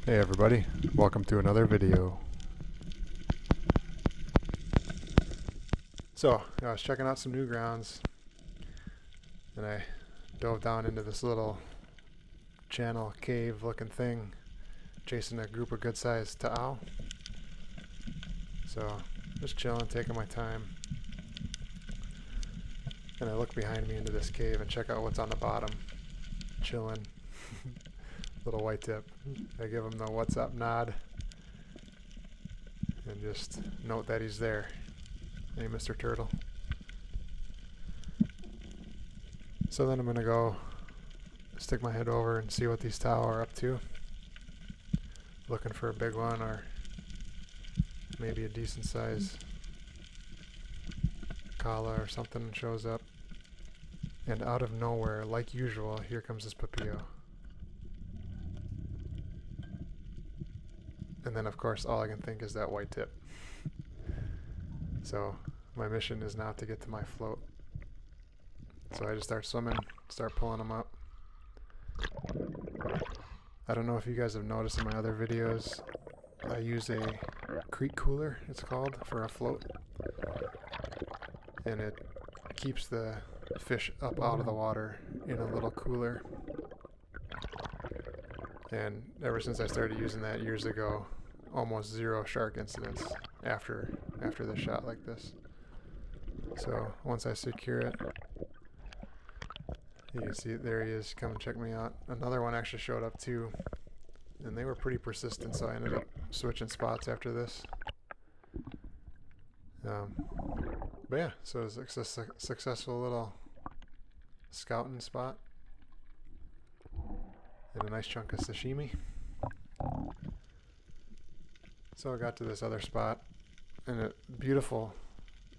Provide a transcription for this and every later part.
Hey everybody, welcome to another video. So, I was checking out some new grounds and I dove down into this little channel cave looking thing chasing a group of good sized ta'au. So, just chilling, taking my time. And I look behind me into this cave and check out what's on the bottom. Chilling. Little white tip. I give him the what's up nod and just note that he's there. Hey, Mr. Turtle. So then I'm gonna go stick my head over and see what these ta'au are up to. Looking for a big one or maybe a decent size kala or something shows up. And out of nowhere, like usual, here comes this papio. And then of course all I can think is that white tip. So my mission is now to get to my float. So I just start swimming, start pulling them up. I don't know if you guys have noticed in my other videos, I use a creek cooler, it's called, for a float. And it keeps the fish up out of the water in a little cooler. And ever since I started using that years ago, almost zero shark incidents after the shot like this. So once I secure it, you can see it, there he is, come and check me out. Another one actually showed up too, and they were pretty persistent, so I ended up switching spots after this. But yeah, so it was a successful little scouting spot and a nice chunk of sashimi. So I got to this other spot and a beautiful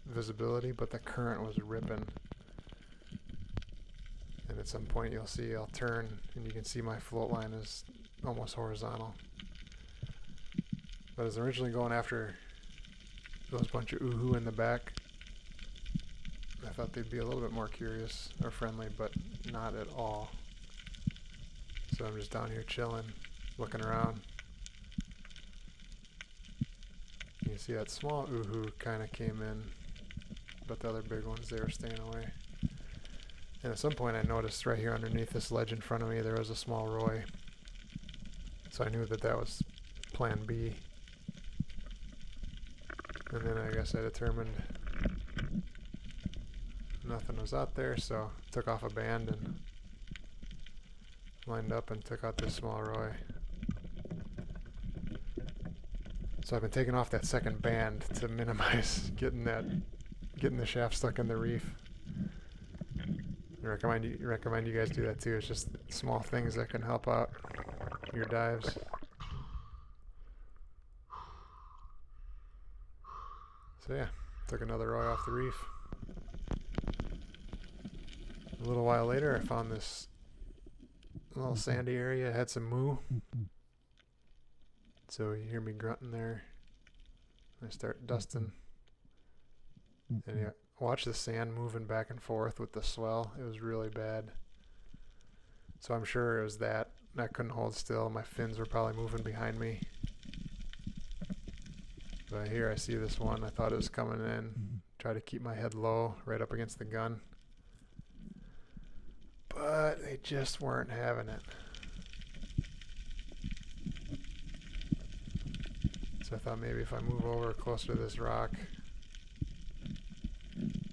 visibility, but the current was ripping. And at some point you'll see I'll turn and you can see my float line is almost horizontal. But I was originally going after those bunch of uhu in the back. I thought they'd be a little bit more curious or friendly, but not at all. So I'm just down here chilling, looking around. You can see that small uhu kind of came in, but the other big ones, they were staying away. And at some point I noticed right here underneath this ledge in front of me there was a small roy. So I knew that that was plan B. And then I guess I determined nothing was out there, so took off a band and lined up and took out this small roy. So I've been taking off that second band to minimize getting the shaft stuck in the reef. I recommend you guys do that too. It's just small things that can help out your dives. So yeah, took another roy off the reef. A little while later I found this little sandy area, it had some moo. So you hear me grunting there. I start dusting. And yeah, watch the sand moving back and forth with the swell. It was really bad. So I'm sure it was that. I couldn't hold still. My fins were probably moving behind me. But here I see this one. I thought it was coming in. Try to keep my head low, right up against the gun. But they just weren't having it. So I thought maybe if I move over closer to this rock,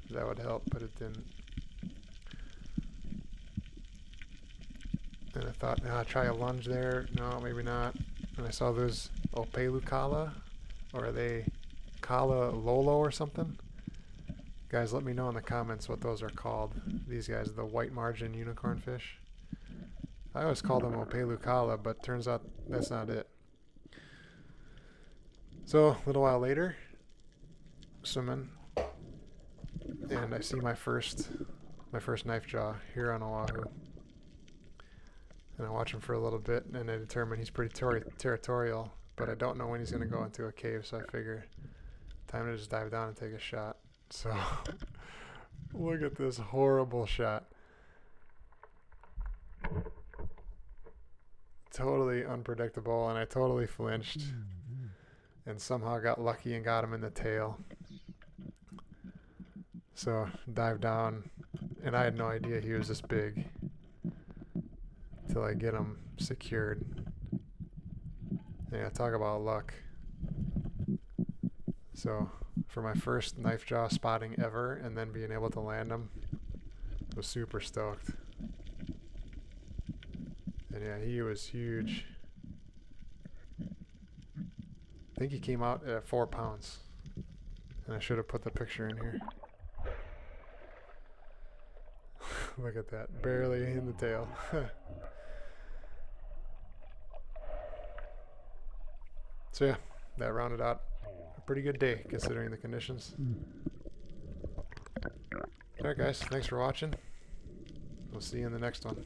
that would help, but it didn't. And I thought, I'll try a lunge there. No, maybe not. And I saw those opelu kala, or are they kala lolo or something? Guys, let me know in the comments what those are called. These guys, the white margin unicorn fish. I always call them opelu kala, but turns out that's not it. So a little while later, swimming, and I see my first knife jaw here on Oahu. And I watch him for a little bit, and I determine he's pretty territorial, but I don't know when he's going to go into a cave, so I figure time to just dive down and take a shot. So look at this horrible shot. totally unpredictable, and I totally flinched and somehow got lucky and got him in the tail. So dived down, and I had no idea he was this big till I get him secured. Yeah, talk about luck. So for my first knife jaw spotting ever, and then being able to land him, was super stoked. And yeah, he was huge. I think he came out at 4 pounds. And I should have put the picture in here. Look at that, barely in the tail. So yeah, that rounded out a pretty good day considering the conditions. Alright guys, thanks for watching. We'll see you in the next one.